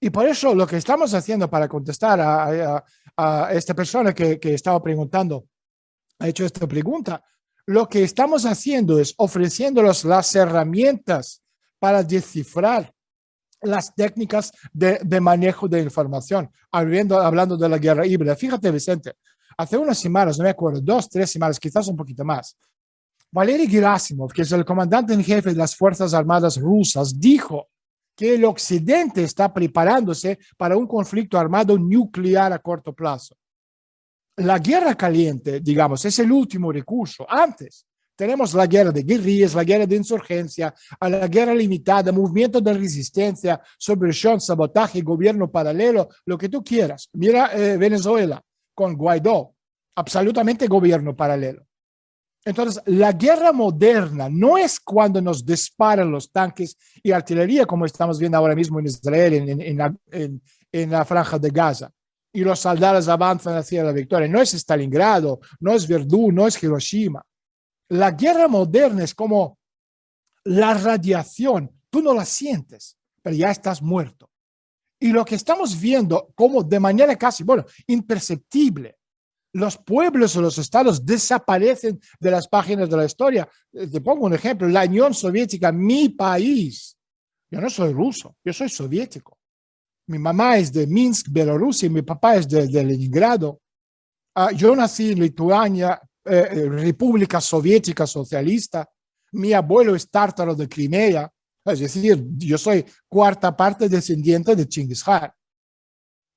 Y por eso lo que estamos haciendo para contestar a esta persona que estaba preguntando, ha hecho esta pregunta, lo que estamos haciendo es ofreciéndoles las herramientas para descifrar las técnicas de manejo de información, hablando de la guerra híbrida. Fíjate, Vicente, hace unas semanas, no me acuerdo, 2, 3 semanas, quizás un poquito más, Valery Gerasimov, que es el comandante en jefe de las Fuerzas Armadas rusas, dijo que el Occidente está preparándose para un conflicto armado nuclear a corto plazo. La guerra caliente, digamos, es el último recurso. Antes tenemos la guerra de guerrillas, la guerra de insurgencia, la guerra limitada, movimiento de resistencia, subversión, sabotaje, gobierno paralelo, lo que tú quieras. Mira Venezuela con Guaidó, absolutamente gobierno paralelo. Entonces, la guerra moderna no es cuando nos disparan los tanques y artillería, como estamos viendo ahora mismo en Israel, en la franja de Gaza, y los soldados avanzan hacia la victoria. No es Stalingrado, no es Verdún, no es Hiroshima. La guerra moderna es como la radiación. Tú no la sientes, pero ya estás muerto. Y lo que estamos viendo como de manera casi, bueno, imperceptible, los pueblos o los estados desaparecen de las páginas de la historia. Te pongo un ejemplo, la Unión Soviética, mi país. Yo no soy ruso, yo soy soviético. Mi mamá es de Minsk, Bielorrusia, y mi papá es de Leningrado. Yo nací en Lituania, República Soviética Socialista. Mi abuelo es tártaro de Crimea. Es decir, yo soy cuarta parte descendiente de Chingis Khan.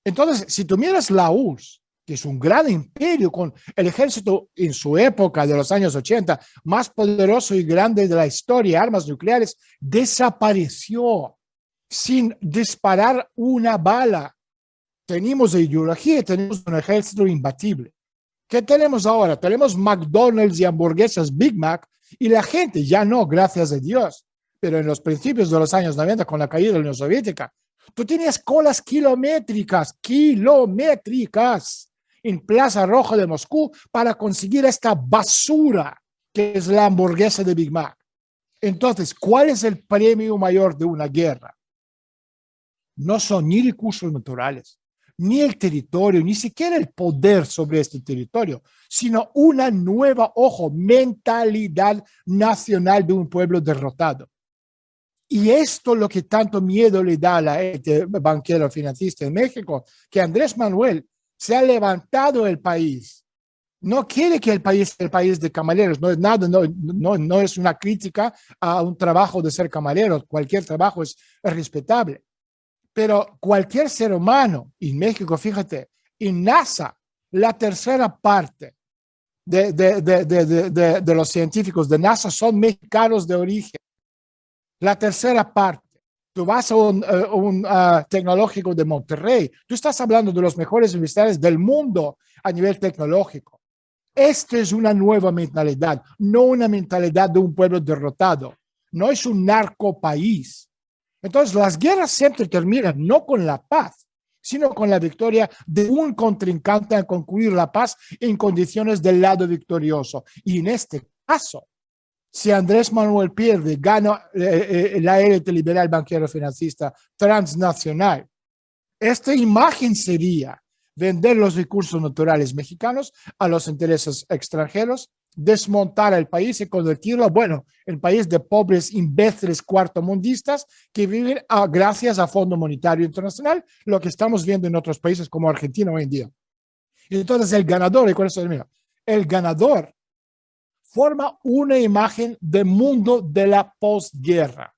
Entonces, si tú miras la URSS, que es un gran imperio con el ejército en su época de los años 80, más poderoso y grande de la historia, armas nucleares, desapareció sin disparar una bala. Tenemos ideología, tenemos un ejército imbatible. ¿Qué tenemos ahora? Tenemos McDonald's y hamburguesas Big Mac y la gente ya no, gracias a Dios. Pero en los principios de los años 90, con la caída de la Unión Soviética, tú tenías colas kilométricas en Plaza Roja de Moscú para conseguir esta basura que es la hamburguesa de Big Mac. Entonces, ¿cuál es el premio mayor de una guerra? No son ni recursos naturales, ni el territorio, ni siquiera el poder sobre este territorio, sino una nueva, mentalidad nacional de un pueblo derrotado. Y esto es lo que tanto miedo le da a la banquero financista en México, que Andrés Manuel se ha levantado el país. No quiere que el país sea el país de camareros, no es nada, no es una crítica a un trabajo de ser camarero, cualquier trabajo es respetable. Pero cualquier ser humano, en México, fíjate, en NASA, la tercera parte de los científicos de NASA son mexicanos de origen. La tercera parte. Tú vas a un tecnológico de Monterrey, tú estás hablando de los mejores universidades del mundo a nivel tecnológico. Esta es una nueva mentalidad, no una mentalidad de un pueblo derrotado. No es un narcopaís. Entonces, las guerras siempre terminan no con la paz, sino con la victoria de un contrincante al concluir la paz en condiciones del lado victorioso. Y en este caso, si Andrés Manuel pierde, gana la élite liberal banquero financista transnacional. Esta imagen sería vender los recursos naturales mexicanos a los intereses extranjeros, desmontar el país y convertirlo, en país de pobres imbéciles cuartomundistas que viven gracias a Fondo Monetario Internacional, lo que estamos viendo en otros países como Argentina hoy en día. Y entonces el ganador, y con eso termino, el ganador forma una imagen del mundo de la posguerra.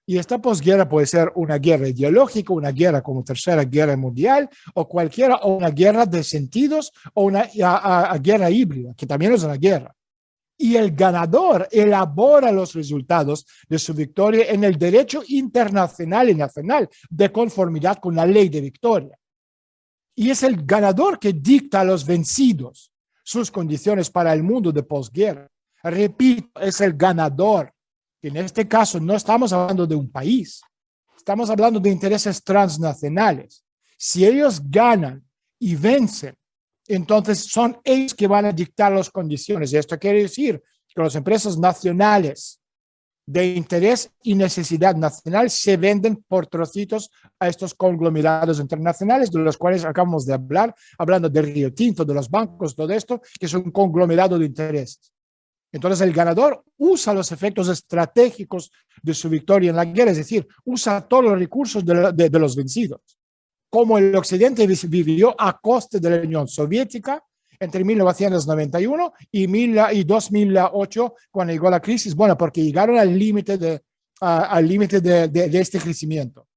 Y esta posguerra puede ser una guerra ideológica, una guerra como Tercera Guerra Mundial, o cualquiera, o una guerra de sentidos, o una guerra híbrida, que también es una guerra. Y el ganador elabora los resultados de su victoria en el derecho internacional y nacional de conformidad con la ley de victoria. Y es el ganador que dicta a los vencidos sus condiciones para el mundo de posguerra. Repito, es el ganador. En este caso no estamos hablando de un país, estamos hablando de intereses transnacionales. Si ellos ganan y vencen, entonces son ellos que van a dictar las condiciones. Y esto quiere decir que las empresas nacionales de interés y necesidad nacional se venden por trocitos a estos conglomerados internacionales, de los cuales acabamos de hablar, hablando del Río Tinto, de los bancos, todo esto, que es un conglomerado de intereses. Entonces el ganador usa los efectos estratégicos de su victoria en la guerra, es decir, usa todos los recursos de los vencidos, como el Occidente vivió a coste de la Unión Soviética entre 1991 y 2008, cuando llegó la crisis, bueno, porque llegaron al límite de este crecimiento.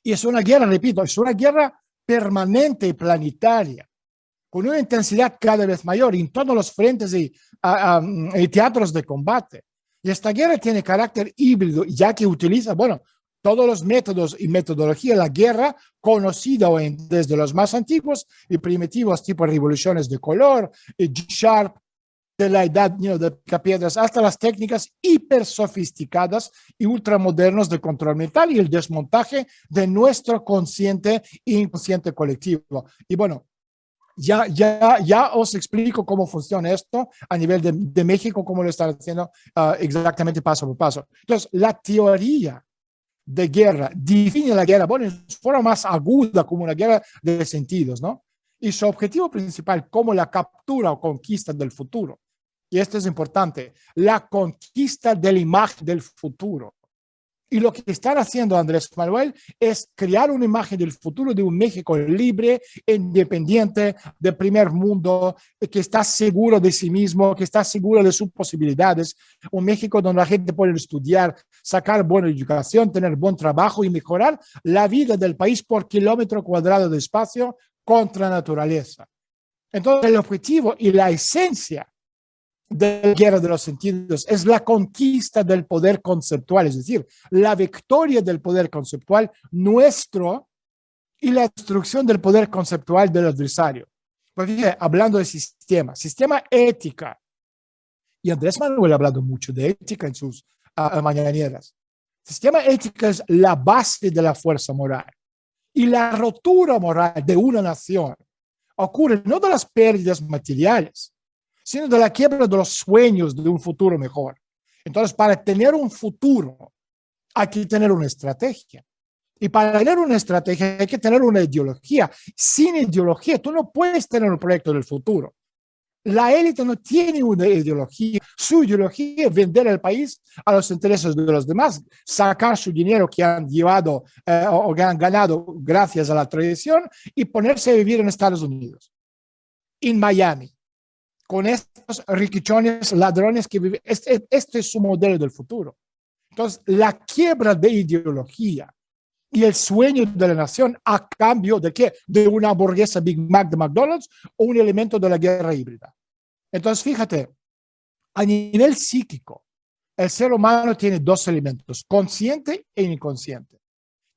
Y es una guerra, repito, es una guerra permanente y planetaria, con una intensidad cada vez mayor en todos los frentes y teatros de combate. Y esta guerra tiene carácter híbrido, ya que utiliza, bueno, todos los métodos y metodología de la guerra conocida desde los más antiguos y primitivos, tipo revoluciones de color, G-Sharp, de la edad de picapiedras, hasta las técnicas hiper sofisticadas y ultramodernos de control mental y el desmontaje de nuestro consciente e inconsciente colectivo. Y bueno, ya os explico cómo funciona esto a nivel de México, cómo lo están haciendo exactamente paso por paso. Entonces, la teoría de guerra define la guerra, bueno, en su forma más aguda como una guerra de sentidos, ¿no? Y su objetivo principal como la captura o conquista del futuro. Y esto es importante, la conquista de la imagen del futuro. Y lo que están haciendo Andrés Manuel es crear una imagen del futuro de un México libre, independiente, de primer mundo, que está seguro de sí mismo, que está seguro de sus posibilidades. Un México donde la gente puede estudiar, sacar buena educación, tener buen trabajo y mejorar la vida del país por kilómetro cuadrado de espacio contra naturaleza. Entonces, el objetivo y la esencia de la guerra de los sentidos es la conquista del poder conceptual, es decir, la victoria del poder conceptual nuestro y la destrucción del poder conceptual del adversario. Pues fíjate, hablando de sistema ética, y Andrés Manuel ha hablado mucho de ética en sus mañaneras. Sistema ética es la base de la fuerza moral, y la rotura moral de una nación ocurre no de las pérdidas materiales, sino de la quiebra de los sueños de un futuro mejor. Entonces, para tener un futuro, hay que tener una estrategia. Y para tener una estrategia, hay que tener una ideología. Sin ideología, tú no puedes tener un proyecto del futuro. La élite no tiene una ideología. Su ideología es vender el país a los intereses de los demás, sacar su dinero que han llevado o que han ganado gracias a la tradición y ponerse a vivir en Estados Unidos, en Miami, con estos riquichones, ladrones que viven. Este es su modelo del futuro. Entonces, la quiebra de ideología y el sueño de la nación a cambio de ¿qué? De una hamburguesa Big Mac de McDonald's o un elemento de la guerra híbrida. Entonces, fíjate, a nivel psíquico, el ser humano tiene dos elementos, consciente e inconsciente.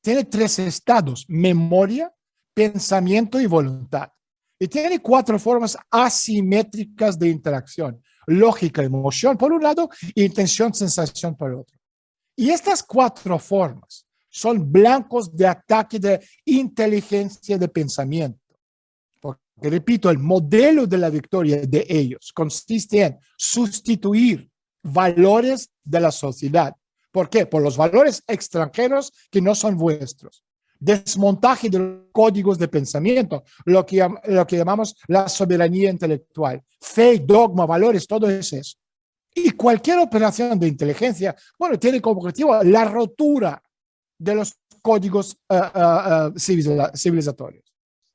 Tiene tres estados, memoria, pensamiento y voluntad. Y tiene cuatro formas asimétricas de interacción: lógica, emoción por un lado, y intención, sensación por el otro. Y estas cuatro formas son blancos de ataque de inteligencia de pensamiento. Porque, repito, el modelo de la victoria de ellos consiste en sustituir valores de la sociedad. ¿Por qué? Por los valores extranjeros que no son vuestros. Desmontaje de los códigos de pensamiento, lo que llamamos la soberanía intelectual. Fe, dogma, valores, todo es eso. Y cualquier operación de inteligencia, bueno, tiene como objetivo la rotura de los códigos civilizatorios.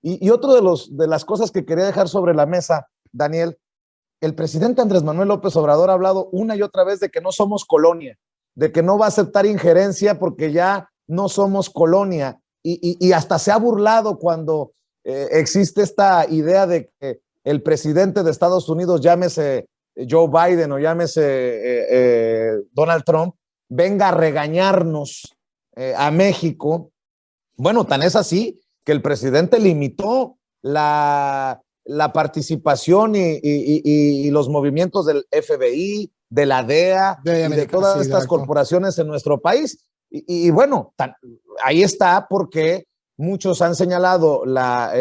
Y otro de las cosas que quería dejar sobre la mesa, Daniel, el presidente Andrés Manuel López Obrador ha hablado una y otra vez de que no somos colonia, de que no va a aceptar injerencia porque ya no somos colonia. Y hasta se ha burlado cuando existe esta idea de que el presidente de Estados Unidos, llámese Joe Biden o llámese Donald Trump, venga a regañarnos a México. Bueno, tan es así que el presidente limitó la participación y los movimientos del FBI, de la DEA y de todas estas corporaciones en nuestro país. Y bueno, ahí está porque muchos han señalado la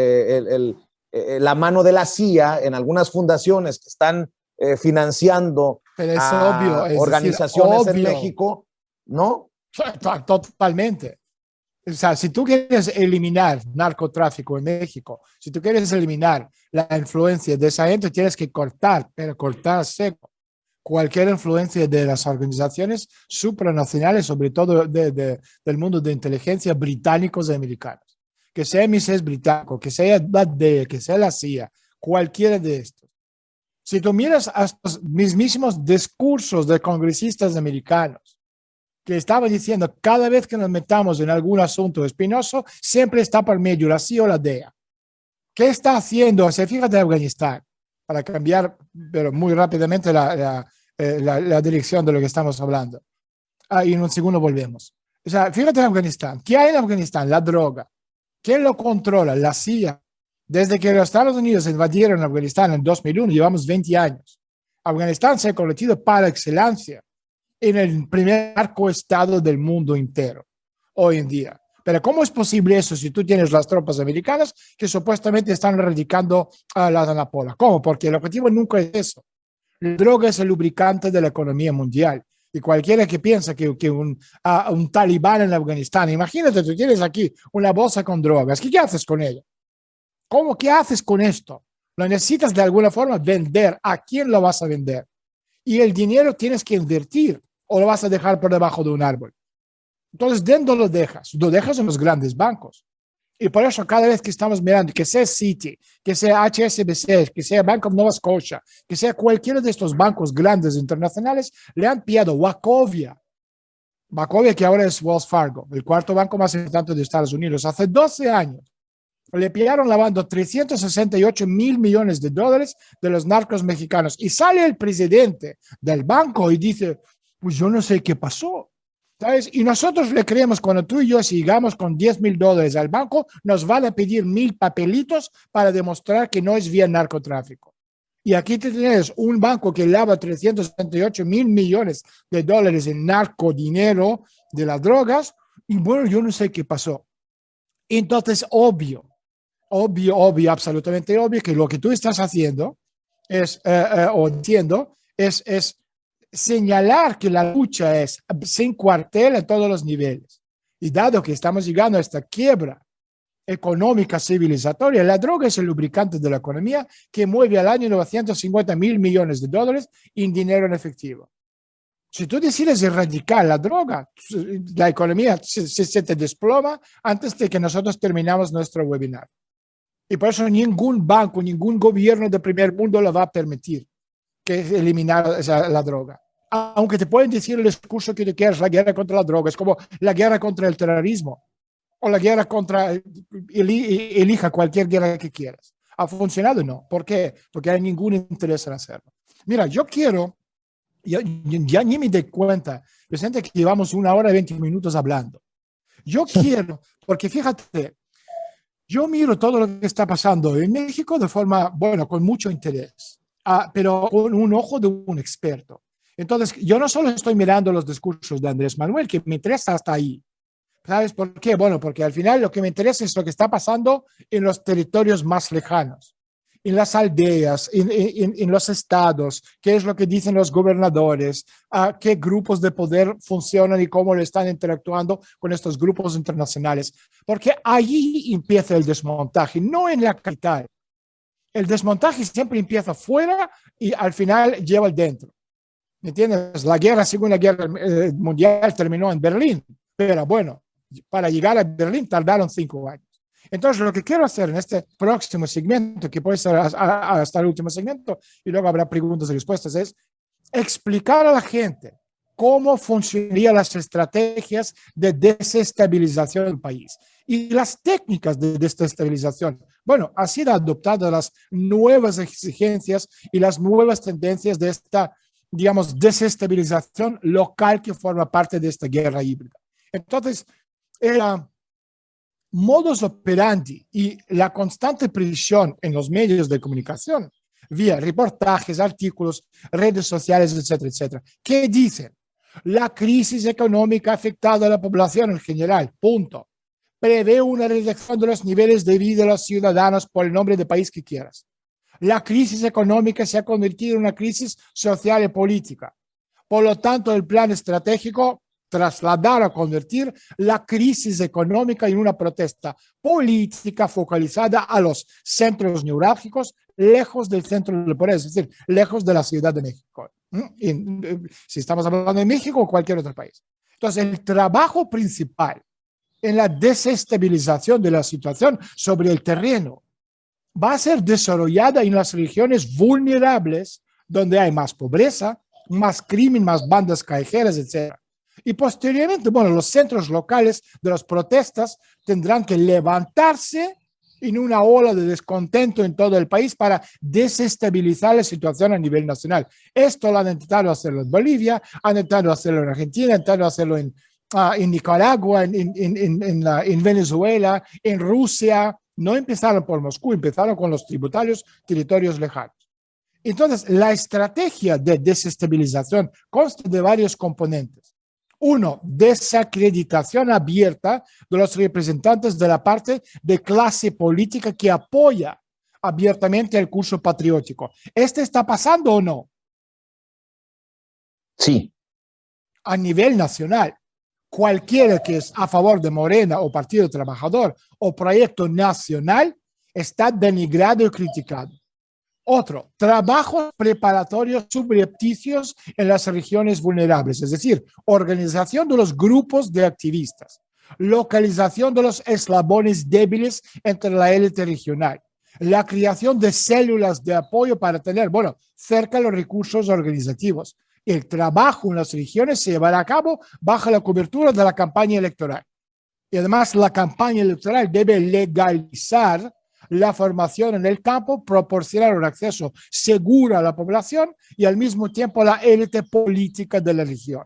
mano de la CIA en algunas fundaciones que están financiando pero es obvio, a es decir, organizaciones en obvio. México, ¿no? Totalmente. O sea, si tú quieres eliminar narcotráfico en México, si tú quieres eliminar la influencia de esa gente, tienes que cortar, pero cortar seco, cualquier influencia de las organizaciones supranacionales, sobre todo del mundo de inteligencia británicos y americanos. Que sea MI6 británico, que sea la DEA, que sea la CIA, cualquiera de estos. Si tú miras a los mismísimos discursos de congresistas americanos, que estaba diciendo cada vez que nos metamos en algún asunto espinoso, siempre está por medio la CIA o la DEA. ¿Qué está haciendo? Se fíjate en Afganistán, para cambiar, pero muy rápidamente la dirección de lo que estamos hablando. Y en un segundo volvemos. O sea, fíjate en Afganistán. ¿Qué hay en Afganistán? La droga. ¿Quién lo controla? La CIA. Desde que los Estados Unidos invadieron Afganistán en 2001, llevamos 20 años. Afganistán se ha convertido para excelencia en el primer narcoestado del mundo entero hoy en día. Pero ¿cómo es posible eso si tú tienes las tropas americanas que supuestamente están erradicando a la amapola? ¿Cómo? Porque el objetivo nunca es eso. La droga es el lubricante de la economía mundial. Y cualquiera que piensa que un talibán en Afganistán, imagínate, tú tienes aquí una bolsa con drogas, ¿qué haces con ella? ¿Cómo? ¿Qué haces con esto? Lo necesitas de alguna forma vender. ¿A quién lo vas a vender? Y el dinero tienes que invertir o lo vas a dejar por debajo de un árbol. Entonces, ¿dónde lo dejas? Lo dejas en los grandes bancos. Y por eso cada vez que estamos mirando, que sea Citi, que sea HSBC, que sea Bank of Nova Scotia, que sea cualquiera de estos bancos grandes internacionales, le han pillado Wachovia, que ahora es Wells Fargo, el cuarto banco más importante de Estados Unidos. Hace 12 años le pillaron lavando 368 mil millones de dólares de los narcos mexicanos. Y sale el presidente del banco y dice, pues yo no sé qué pasó. ¿Sabes? Y nosotros le creemos cuando tú y yo sigamos con 10 mil dólares al banco, nos van a pedir 1000 papelitos para demostrar que no es vía narcotráfico. Y aquí tienes un banco que lava 368 mil millones de dólares en narcodinero de las drogas. Y bueno, yo no sé qué pasó. Entonces, obvio, absolutamente obvio que lo que tú estás haciendo es, o diciendo, es señalar que la lucha es sin cuartel en todos los niveles. Y dado que estamos llegando a esta quiebra económica civilizatoria, la droga es el lubricante de la economía que mueve al año 950 mil millones de dólares en dinero en efectivo. Si tú decides erradicar la droga, la economía se te desploma antes de que nosotros terminamos nuestro webinar. Y por eso ningún banco, ningún gobierno de primer mundo lo va a permitir, que es eliminar la droga. Aunque te pueden decir el discurso que tú quieras, la guerra contra la droga, es como la guerra contra el terrorismo o la guerra contra, elija cualquier guerra que quieras. ¿Ha funcionado? No. ¿Por qué? Porque hay ningún interés en hacerlo. Mira, yo quiero, ya ni me doy cuenta, yo siento que llevamos 1 hora y 20 minutos hablando. Yo quiero, porque fíjate, yo miro todo lo que está pasando en México de forma, bueno, con mucho interés, pero con un ojo de un experto. Entonces, yo no solo estoy mirando los discursos de Andrés Manuel, que me interesa hasta ahí. ¿Sabes por qué? Bueno, porque al final lo que me interesa es lo que está pasando en los territorios más lejanos, en las aldeas, en los estados, qué es lo que dicen los gobernadores, qué grupos de poder funcionan y cómo le están interactuando con estos grupos internacionales. Porque allí empieza el desmontaje, no en la capital. El desmontaje siempre empieza fuera y al final lleva al dentro. ¿Me entiendes? La Segunda Guerra Mundial terminó en Berlín, pero bueno, para llegar a Berlín tardaron 5 años. Entonces, lo que quiero hacer en este próximo segmento, que puede ser hasta el último segmento, y luego habrá preguntas y respuestas, es explicar a la gente cómo funcionarían las estrategias de desestabilización del país y las técnicas de desestabilización. Bueno, han sido adoptadas las nuevas exigencias y las nuevas tendencias de esta, digamos, desestabilización local que forma parte de esta guerra híbrida. Entonces, el modus operandi y la constante presión en los medios de comunicación, vía reportajes, artículos, redes sociales, etcétera, etcétera, ¿qué dicen? La crisis económica ha afectado a la población en general, punto. Prevé una reducción de los niveles de vida de los ciudadanos por el nombre de país que quieras. La crisis económica se ha convertido en una crisis social y política. Por lo tanto, el plan estratégico trasladar o convertir la crisis económica en una protesta política focalizada a los centros neurálgicos, lejos del centro del poder, es decir, lejos de la Ciudad de México. Si estamos hablando de México o cualquier otro país. Entonces, el trabajo principal en la desestabilización de la situación sobre el terreno va a ser desarrollada en las regiones vulnerables, donde hay más pobreza, más crimen, más bandas callejeras, etc. Y posteriormente, bueno, los centros locales de las protestas tendrán que levantarse en una ola de descontento en todo el país para desestabilizar la situación a nivel nacional. Esto lo han intentado hacerlo en Bolivia, han intentado hacerlo en Argentina, han intentado hacerlo en Nicaragua, en Venezuela, en Rusia. No empezaron por Moscú, empezaron con los tributarios territorios lejanos. Entonces, la estrategia de desestabilización consta de varios componentes. Uno, desacreditación abierta de los representantes de la parte de clase política que apoya abiertamente el curso patriótico. ¿Este está pasando o no? Sí. A nivel nacional, cualquiera que es a favor de Morena o Partido Trabajador o Proyecto Nacional está denigrado y criticado. Otro, trabajos preparatorios subrepticios en las regiones vulnerables, es decir, organización de los grupos de activistas, localización de los eslabones débiles entre la élite regional, la creación de células de apoyo para tener, bueno, cerca los recursos organizativos. El trabajo en las regiones se llevará a cabo bajo la cobertura de la campaña electoral. Y además, la campaña electoral debe legalizar la formación en el campo, proporcionar un acceso seguro a la población y al mismo tiempo a la élite política de la región.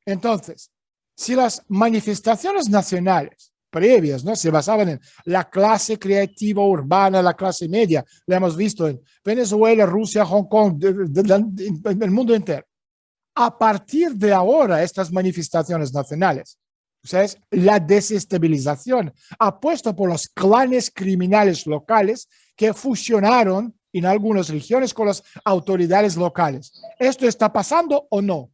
Entonces, si las manifestaciones nacionales previas, ¿no?, se basaban en la clase creativa urbana, la clase media, la hemos visto en Venezuela, Rusia, Hong Kong, en el mundo entero. A partir de ahora, estas manifestaciones nacionales, o sea, es la desestabilización apuesta por los clanes criminales locales que fusionaron en algunas regiones con las autoridades locales. ¿Esto está pasando o no?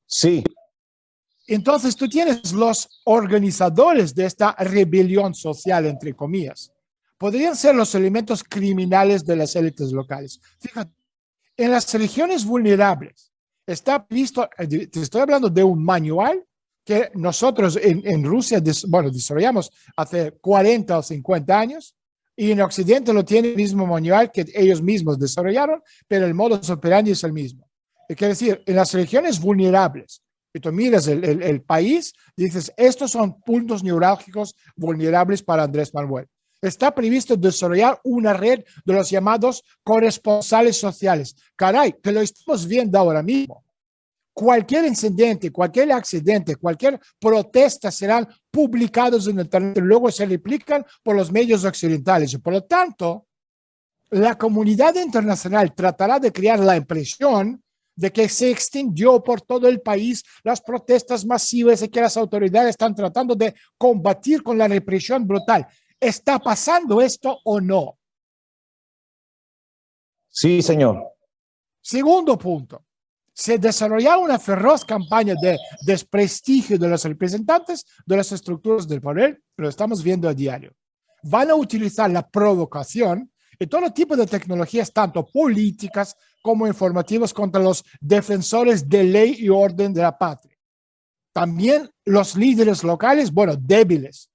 Sí. Entonces tú tienes los organizadores de esta rebelión social, entre comillas. Podrían ser los elementos criminales de las élites locales. Fíjate, en las regiones vulnerables, está visto, te estoy hablando de un manual que nosotros en Rusia, bueno, desarrollamos hace 40 o 50 años, y en Occidente lo tiene el mismo manual que ellos mismos desarrollaron, pero el modus operandi es el mismo. Quiere decir, en las regiones vulnerables, y tú miras el país, dices, estos son puntos neurálgicos vulnerables para Andrés Manuel. Está previsto desarrollar una red de los llamados corresponsales sociales. Caray, que lo estamos viendo ahora mismo. Cualquier incidente, cualquier accidente, cualquier protesta serán publicados en Internet y luego se replican por los medios occidentales. Y por lo tanto, la comunidad internacional tratará de crear la impresión de que se extendió por todo el país las protestas masivas y que las autoridades están tratando de combatir con la represión brutal. ¿Está pasando esto o no? Sí, señor. Segundo punto, se desarrolla una feroz campaña de desprestigio de los representantes de las estructuras del poder, lo estamos viendo a diario. Van a utilizar la provocación y todo tipo de tecnologías, tanto políticas como informativas, contra los defensores de ley y orden de la patria. También los líderes locales, bueno, débiles,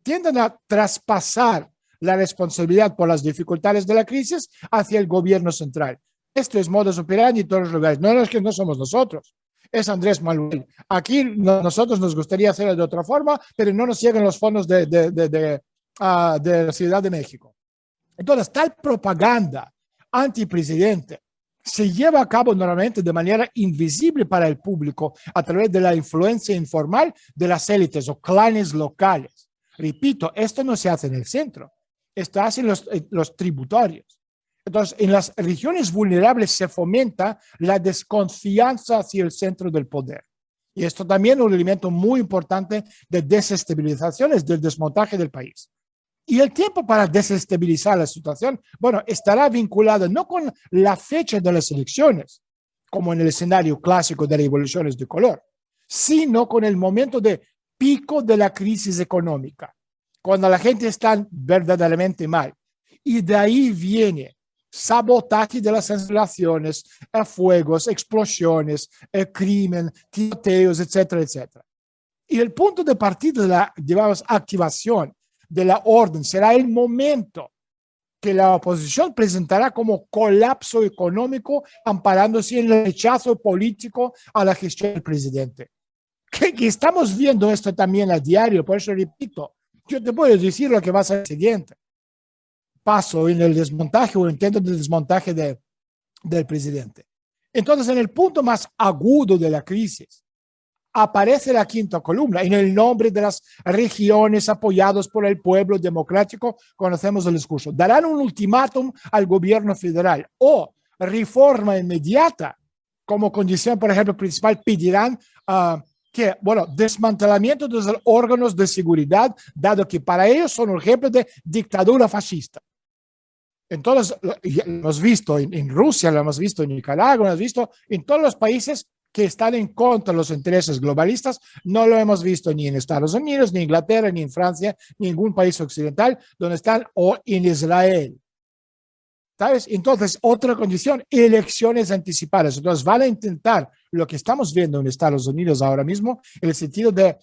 tienden a traspasar la responsabilidad por las dificultades de la crisis hacia el gobierno central. Esto es modus operandi en todos los lugares. No es que no somos nosotros, es Andrés Manuel. Aquí nosotros nos gustaría hacerlo de otra forma, pero no nos llegan los fondos de la Ciudad de México. Entonces, tal propaganda antipresidente se lleva a cabo normalmente de manera invisible para el público a través de la influencia informal de las élites o clanes locales. Repito, esto no se hace en el centro, esto hace en los tributarios. Entonces, en las regiones vulnerables se fomenta la desconfianza hacia el centro del poder. Y esto también es un elemento muy importante de desestabilización, es del desmontaje del país. Y el tiempo para desestabilizar la situación, bueno, estará vinculado no con la fecha de las elecciones, como en el escenario clásico de revoluciones de color, sino con el momento de pico de la crisis económica, cuando la gente está verdaderamente mal. Y de ahí viene sabotaje de las instalaciones, fuegos, explosiones, crimen, tiroteos, etcétera, etcétera. Y el punto de partida de la, digamos, activación de la orden será el momento que la oposición presentará como colapso económico, amparándose en el rechazo político a la gestión del presidente. Que estamos viendo esto también a diario, por eso repito, yo te puedo decir lo que va a ser el siguiente paso en el desmontaje o intento de desmontaje del presidente. Entonces, en el punto más agudo de la crisis, aparece la quinta columna en el nombre de las regiones apoyados por el pueblo democrático. Conocemos el discurso. Darán un ultimátum al gobierno federal o reforma inmediata como condición, por ejemplo, principal, pedirán que, bueno, desmantelamiento de los órganos de seguridad, dado que para ellos son un ejemplo de dictadura fascista. Entonces, lo hemos visto en Rusia, lo hemos visto en Nicaragua, lo hemos visto en todos los países que están en contra de los intereses globalistas. No lo hemos visto ni en Estados Unidos, ni en Inglaterra, ni en Francia, ni en ningún país occidental donde están, o en Israel. ¿Sabes? Entonces, otra condición, elecciones anticipadas. Entonces, van a intentar lo que estamos viendo en Estados Unidos ahora mismo, en el sentido de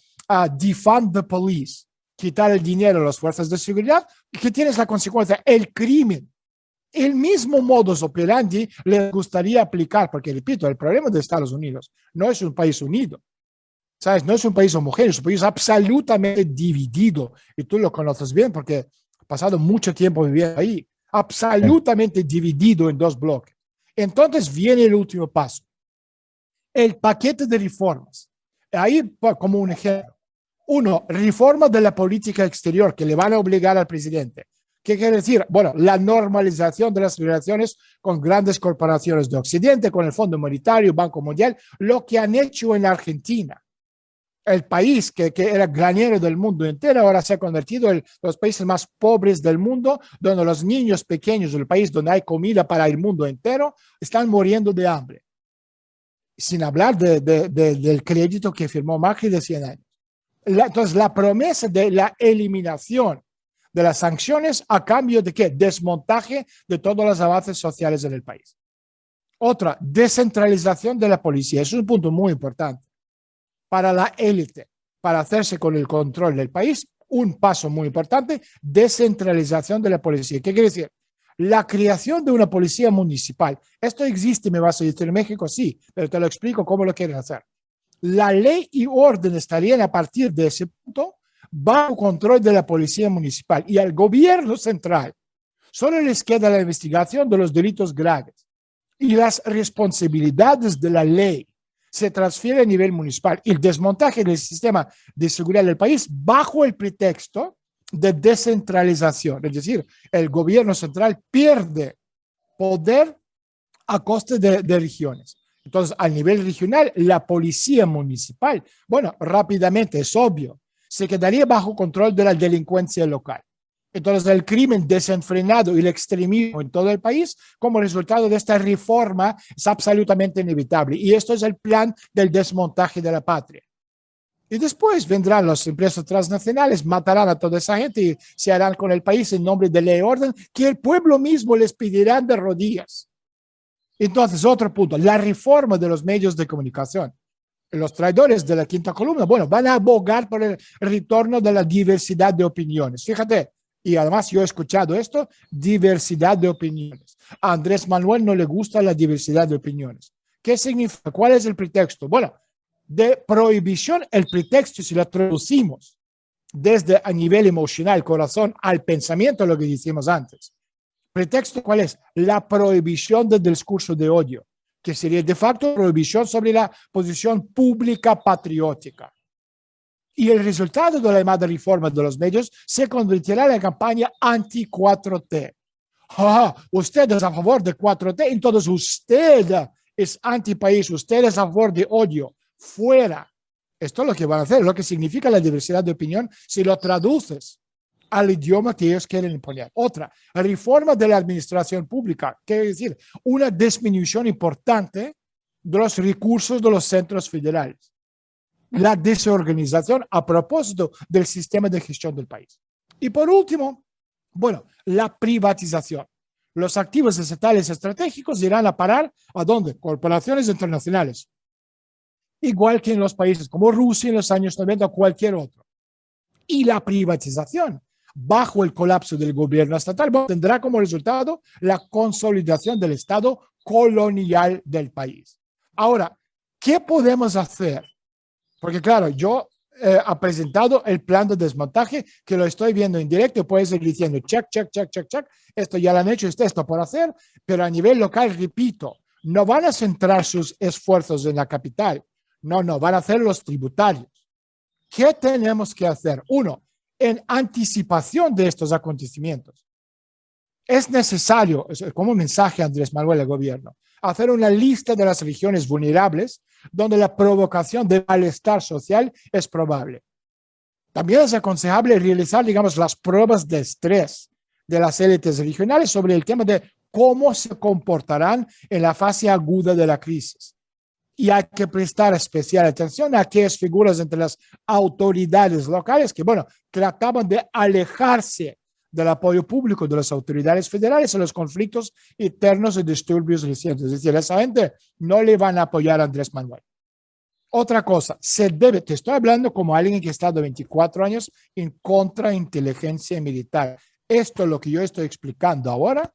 defund the police, quitar el dinero a las fuerzas de seguridad, que tienes la consecuencia, el crimen. El mismo modus operandi les gustaría aplicar, porque repito, el problema de Estados Unidos no es un país unido, ¿sabes? No es un país homogéneo, es un país absolutamente dividido, y tú lo conoces bien porque has pasado mucho tiempo viviendo ahí, absolutamente dividido en dos bloques. Entonces viene el último paso, el paquete de reformas. Ahí, como un ejemplo, uno, reforma de la política exterior que le van a obligar al presidente. ¿Qué quiere decir? Bueno, la normalización de las relaciones con grandes corporaciones de Occidente, con el Fondo Monetario, Banco Mundial, lo que han hecho en Argentina. El país que era granero del mundo entero, ahora se ha convertido en los países más pobres del mundo, donde los niños pequeños del país, donde hay comida para el mundo entero, están muriendo de hambre. Sin hablar del crédito que firmó Macri de 100 años. Entonces, la promesa de la eliminación de las sanciones a cambio de ¿qué? Desmontaje de todos los avances sociales en el país. Otra, descentralización de la policía. Es un punto muy importante para la élite, para hacerse con el control del país. Un paso muy importante, descentralización de la policía. ¿Qué quiere decir? La creación de una policía municipal. Esto existe, me vas a decir, en México sí, pero te lo explico cómo lo quieren hacer. La ley y orden estarían a partir de ese punto bajo control de la policía municipal, y al gobierno central solo les queda la investigación de los delitos graves y las responsabilidades de la ley se transfieren a nivel municipal y el desmontaje del sistema de seguridad del país bajo el pretexto de descentralización. Es decir, el gobierno central pierde poder a costa de regiones. Entonces, a nivel regional, la policía municipal, bueno, rápidamente, es obvio, se quedaría bajo control de la delincuencia local. Entonces, el crimen desenfrenado y el extremismo en todo el país, como resultado de esta reforma, es absolutamente inevitable. Y esto es el plan del desmontaje de la patria. Y después vendrán las empresas transnacionales, matarán a toda esa gente y se harán con el país en nombre de ley y orden que el pueblo mismo les pedirán de rodillas. Entonces, otro punto, la reforma de los medios de comunicación. Los traidores de la quinta columna, bueno, van a abogar por el retorno de la diversidad de opiniones. Fíjate, y además yo he escuchado esto, diversidad de opiniones. A Andrés Manuel no le gusta la diversidad de opiniones. ¿Qué significa? ¿Cuál es el pretexto? Bueno, de prohibición, el pretexto, si lo traducimos desde a nivel emocional, corazón, al pensamiento, lo que decimos antes. ¿Pretexto cuál es? La prohibición del discurso de odio, que sería de facto prohibición sobre la posición pública patriótica. Y el resultado de la llamada reforma de los medios se convertirá en la campaña anti-4T. Usted es a favor de 4T, entonces usted es anti-país, usted es a favor de odio. Fuera. Esto es lo que van a hacer, lo que significa la diversidad de opinión si lo traduces al idioma que ellos quieren imponer. Otra, reforma de la administración pública, quiere decir una disminución importante de los recursos de los centros federales. La desorganización a propósito del sistema de gestión del país. Y por último, bueno, la privatización. Los activos estatales estratégicos irán a parar ¿a dónde? Corporaciones internacionales. Igual que en los países como Rusia en los años 90 o cualquier otro. Y la privatización, bajo el colapso del gobierno estatal, tendrá como resultado la consolidación del Estado colonial del país. Ahora, ¿qué podemos hacer? Porque claro, yo he presentado el plan de desmontaje que lo estoy viendo en directo, puedes ir diciendo check, check, check, check, check, esto ya lo han hecho, esto por hacer, pero a nivel local, repito, no van a centrar sus esfuerzos en la capital, no, van a hacer los tributarios. ¿Qué tenemos que hacer? Uno, en anticipación de estos acontecimientos. Es necesario, como mensaje a Andrés Manuel al gobierno, hacer una lista de las regiones vulnerables donde la provocación de malestar social es probable. También es aconsejable realizar, digamos, las pruebas de estrés de las élites regionales sobre el tema de cómo se comportarán en la fase aguda de la crisis. Y hay que prestar especial atención a aquellas figuras entre las autoridades locales que, bueno, trataban de alejarse del apoyo público de las autoridades federales en los conflictos internos y disturbios recientes. Es decir, esa gente no le van a apoyar a Andrés Manuel. Otra cosa, te estoy hablando como alguien que ha estado 24 años en contrainteligencia militar. Esto, lo que yo estoy explicando ahora,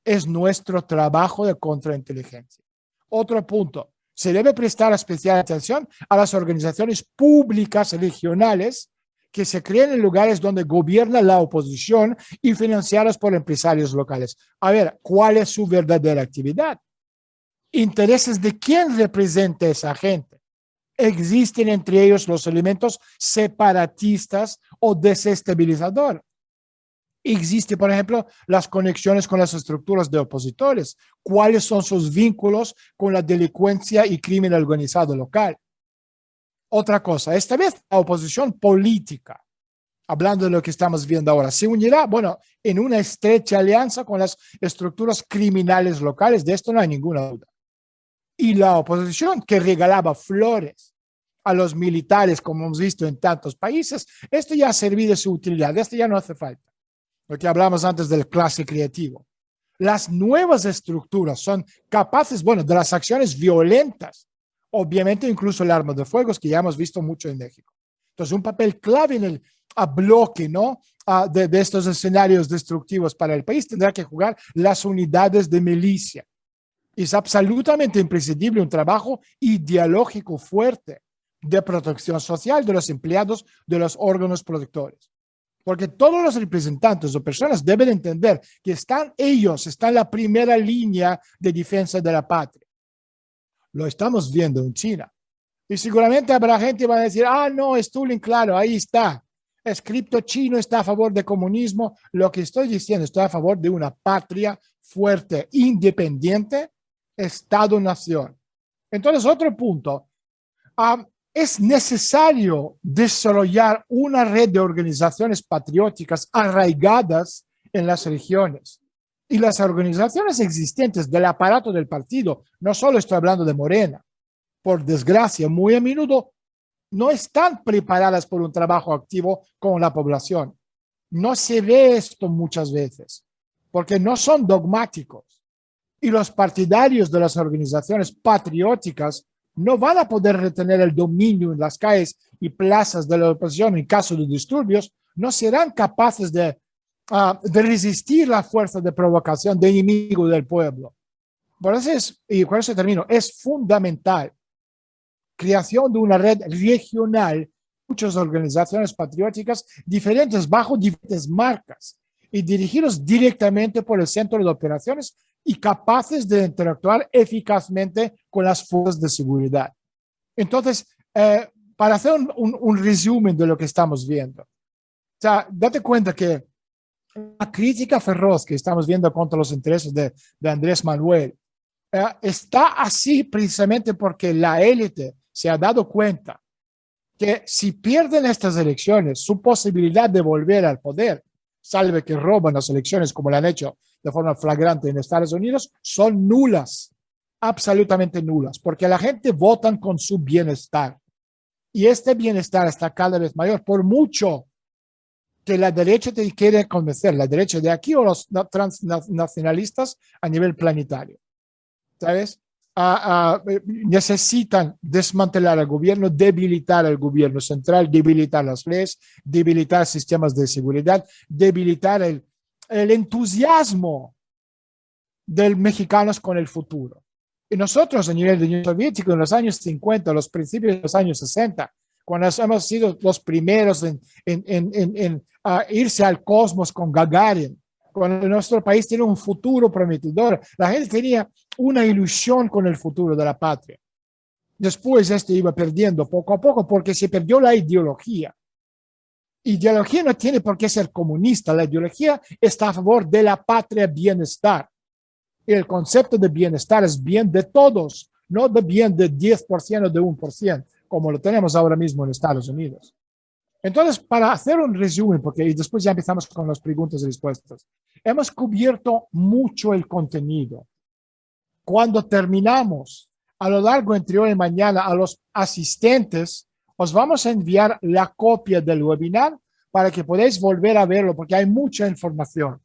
es nuestro trabajo de contrainteligencia. Otro punto, se debe prestar especial atención a las organizaciones públicas regionales que se creen en lugares donde gobierna la oposición y financiadas por empresarios locales. A ver, ¿cuál es su verdadera actividad? ¿Intereses de quién representa esa gente? ¿Existen entre ellos los elementos separatistas o desestabilizadores? Existe, por ejemplo, las conexiones con las estructuras de opositores. ¿Cuáles son sus vínculos con la delincuencia y crimen organizado local? Otra cosa, esta vez la oposición política, hablando de lo que estamos viendo ahora, se unirá, bueno, en una estrecha alianza con las estructuras criminales locales, de esto no hay ninguna duda. Y la oposición que regalaba flores a los militares, como hemos visto en tantos países, esto ya ha servido de su utilidad, esto ya no hace falta. Lo que hablamos antes del clase creativo. Las nuevas estructuras son capaces, bueno, de las acciones violentas, obviamente incluso el arma de fuego, que ya hemos visto mucho en México. Entonces, un papel clave en el bloque, ¿no? de estos escenarios destructivos para el país tendrá que jugar las unidades de milicia. Es absolutamente imprescindible un trabajo ideológico fuerte de protección social de los empleados de los órganos productores. Porque todos los representantes o personas deben entender que ellos están en la primera línea de defensa de la patria. Lo estamos viendo en China. Y seguramente habrá gente que va a decir, no, Stulin, claro, ahí está. Escrito chino está a favor del comunismo. Lo que estoy diciendo, estoy a favor de una patria fuerte, independiente, Estado-nación. Entonces, otro punto. Es necesario desarrollar una red de organizaciones patrióticas arraigadas en las regiones. Y las organizaciones existentes del aparato del partido, no solo estoy hablando de Morena, por desgracia, muy a menudo no están preparadas por un trabajo activo con la población. No se ve esto muchas veces, porque no son dogmáticos. Y los partidarios de las organizaciones patrióticas no van a poder retener el dominio en las calles y plazas de la oposición en caso de disturbios, no serán capaces de resistir la fuerza de provocación de enemigo del pueblo. Por eso y con eso termino, es fundamental creación de una red regional, muchas organizaciones patrióticas diferentes bajo diferentes marcas y dirigidos directamente por el centro de operaciones y capaces de interactuar eficazmente con las fuerzas de seguridad. Entonces, para hacer un resumen de lo que estamos viendo, o sea, date cuenta que la crítica feroz que estamos viendo contra los intereses de Andrés Manuel está así precisamente porque la élite se ha dado cuenta que si pierden estas elecciones, su posibilidad de volver al poder salve que roban las elecciones como lo han hecho de forma flagrante en Estados Unidos, son nulas, absolutamente nulas, porque la gente vota con su bienestar. Y este bienestar está cada vez mayor, por mucho que la derecha te quiere convencer, la derecha de aquí o los transnacionalistas a nivel planetario. ¿Sabes? Necesitan desmantelar el gobierno, debilitar el gobierno central, debilitar las leyes, debilitar sistemas de seguridad, debilitar el entusiasmo de los mexicanos con el futuro. Y nosotros a nivel de Unión Soviética en los años 50, los principios de los años 60, cuando hemos sido los primeros en irse al cosmos con Gagarin, cuando nuestro país tiene un futuro prometedor, la gente tenía una ilusión con el futuro de la patria. Después esto iba perdiendo poco a poco porque se perdió la ideología. Ideología no tiene por qué ser comunista, la ideología está a favor de la patria bienestar. Y el concepto de bienestar es bien de todos, no de bien de 10% o de 1%, como lo tenemos ahora mismo en Estados Unidos. Entonces, para hacer un resumen, porque después ya empezamos con las preguntas y respuestas, hemos cubierto mucho el contenido. Cuando terminamos, a lo largo entre hoy y mañana, a los asistentes, os vamos a enviar la copia del webinar para que podáis volver a verlo, porque hay mucha información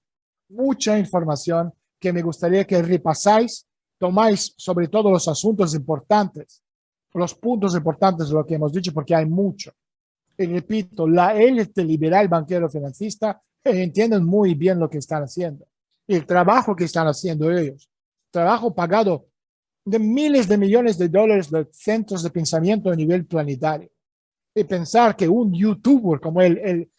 que me gustaría que repasáis, tomáis sobre todo los asuntos importantes, los puntos importantes de lo que hemos dicho, porque hay mucho. Y repito, la élite liberal banquero financista entienden muy bien lo que están haciendo. El trabajo que están haciendo ellos, trabajo pagado de miles de millones de dólares de centros de pensamiento a nivel planetario. Y pensar que un youtuber como el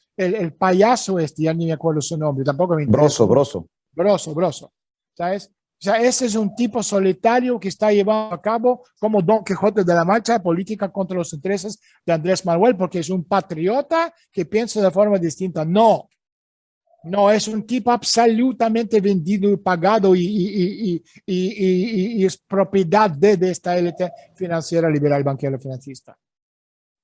payaso ya ni me acuerdo su nombre, tampoco me interesa. Broso. ¿Sabes? O sea, ese es un tipo solitario que está llevando a cabo como Don Quijote de la Mancha política contra los intereses de Andrés Manuel, porque es un patriota que piensa de forma distinta. No, es un tipo absolutamente vendido y pagado y es propiedad de esta élite financiera liberal banquero financista.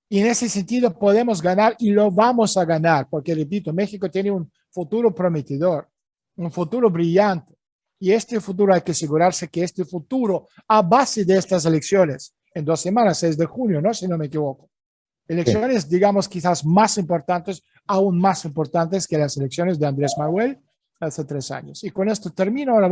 Y en ese sentido podemos ganar y lo vamos a ganar, porque repito, México tiene un futuro prometedor, un futuro brillante. Y este futuro hay que asegurarse que este futuro, a base de estas elecciones, en 2 semanas, 6 de junio, ¿no? Si no me equivoco. Elecciones, digamos, quizás más importantes, aún más importantes que las elecciones de Andrés Manuel hace 3 años. Y con esto termino. Ahora